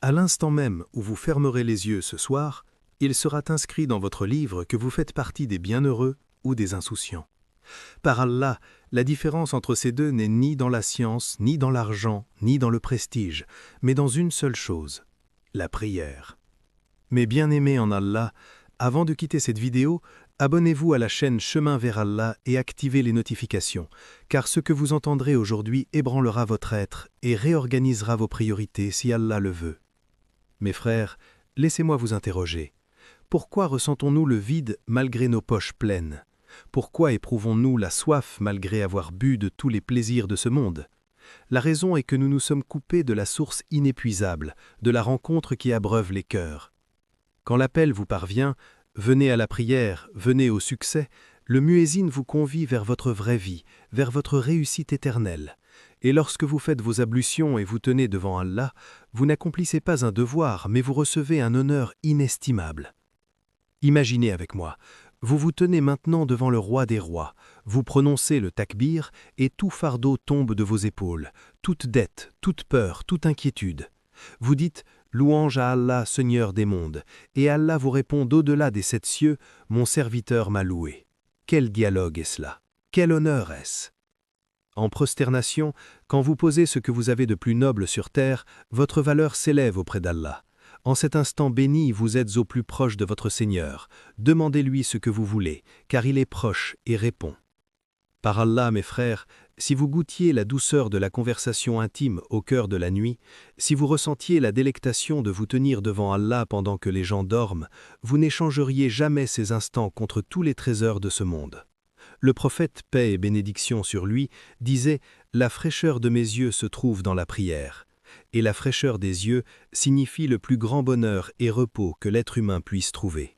À l'instant même où vous fermerez les yeux ce soir, il sera inscrit dans votre livre que vous faites partie des bienheureux ou des insouciants. Par Allah, la différence entre ces deux n'est ni dans la science, ni dans l'argent, ni dans le prestige, mais dans une seule chose, la prière. Mes bien-aimés en Allah, avant de quitter cette vidéo, abonnez-vous à la chaîne Chemin vers Allah et activez les notifications, car ce que vous entendrez aujourd'hui ébranlera votre être et réorganisera vos priorités si Allah le veut. Mes frères, laissez-moi vous interroger. Pourquoi ressentons-nous le vide malgré nos poches pleines? Pourquoi éprouvons-nous la soif malgré avoir bu de tous les plaisirs de ce monde? La raison est que nous nous sommes coupés de la source inépuisable, de la rencontre qui abreuve les cœurs. Quand l'appel vous parvient, venez à la prière, venez au succès, le muezzin vous convie vers votre vraie vie, vers votre réussite éternelle. Et lorsque vous faites vos ablutions et vous tenez devant Allah, vous n'accomplissez pas un devoir, mais vous recevez un honneur inestimable. Imaginez avec moi, vous vous tenez maintenant devant le roi des rois, vous prononcez le takbir et tout fardeau tombe de vos épaules, toute dette, toute peur, toute inquiétude. Vous dites « Louange à Allah, Seigneur des mondes » et Allah vous répond d'au-delà des 7 cieux « Mon serviteur m'a loué ». Quel dialogue est cela? Quel honneur est-ce? En prosternation, quand vous posez ce que vous avez de plus noble sur terre, votre valeur s'élève auprès d'Allah. En cet instant béni, vous êtes au plus proche de votre Seigneur. Demandez-lui ce que vous voulez, car il est proche et répond. Par Allah, mes frères, si vous goûtiez la douceur de la conversation intime au cœur de la nuit, si vous ressentiez la délectation de vous tenir devant Allah pendant que les gens dorment, vous n'échangeriez jamais ces instants contre tous les trésors de ce monde. Le prophète, paix et bénédiction sur lui, disait « La fraîcheur de mes yeux se trouve dans la prière ». Et la fraîcheur des yeux signifie le plus grand bonheur et repos que l'être humain puisse trouver.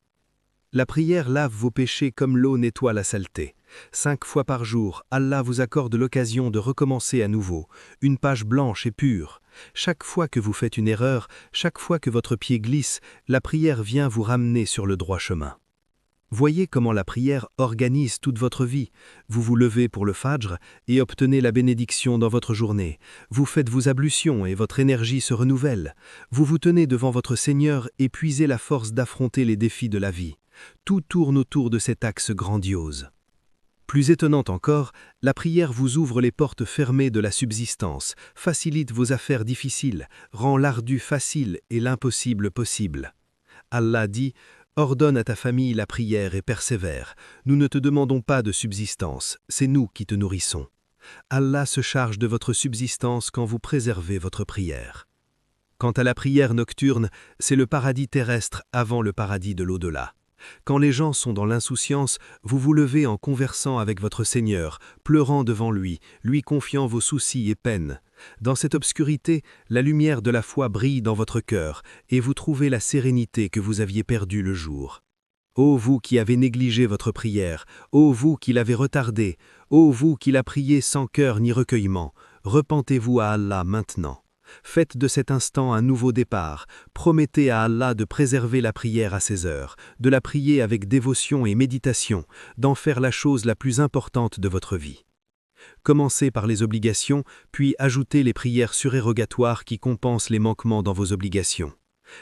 La prière lave vos péchés comme l'eau nettoie la saleté. 5 fois par jour, Allah vous accorde l'occasion de recommencer à nouveau, une page blanche et pure. Chaque fois que vous faites une erreur, chaque fois que votre pied glisse, la prière vient vous ramener sur le droit chemin. Voyez comment la prière organise toute votre vie. Vous vous levez pour le Fajr et obtenez la bénédiction dans votre journée. Vous faites vos ablutions et votre énergie se renouvelle. Vous vous tenez devant votre Seigneur et puisez la force d'affronter les défis de la vie. Tout tourne autour de cet axe grandiose. Plus étonnante encore, la prière vous ouvre les portes fermées de la subsistance, facilite vos affaires difficiles, rend l'ardu facile et l'impossible possible. Allah dit « Ordonne à ta famille la prière et persévère. Nous ne te demandons pas de subsistance, c'est nous qui te nourrissons. Allah se charge de votre subsistance quand vous préservez votre prière. » Quant à la prière nocturne, c'est le paradis terrestre avant le paradis de l'au-delà. Quand les gens sont dans l'insouciance, vous vous levez en conversant avec votre Seigneur, pleurant devant lui, lui confiant vos soucis et peines. Dans cette obscurité, la lumière de la foi brille dans votre cœur et vous trouvez la sérénité que vous aviez perdue le jour. Ô vous qui avez négligé votre prière, ô vous qui l'avez retardée, ô vous qui la priez sans cœur ni recueillement, repentez-vous à Allah maintenant. Faites de cet instant un nouveau départ, promettez à Allah de préserver la prière à ses heures, de la prier avec dévotion et méditation, d'en faire la chose la plus importante de votre vie. Commencez par les obligations, puis ajoutez les prières surérogatoires qui compensent les manquements dans vos obligations.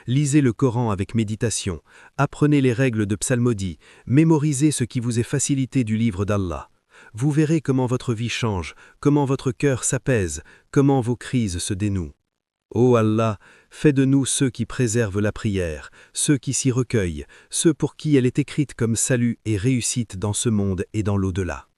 Lisez le Coran avec méditation, apprenez les règles de psalmodie, mémorisez ce qui vous est facilité du livre d'Allah. Vous verrez comment votre vie change, comment votre cœur s'apaise, comment vos crises se dénouent. Ô Allah, fais de nous ceux qui préservent la prière, ceux qui s'y recueillent, ceux pour qui elle est écrite comme salut et réussite dans ce monde et dans l'au-delà.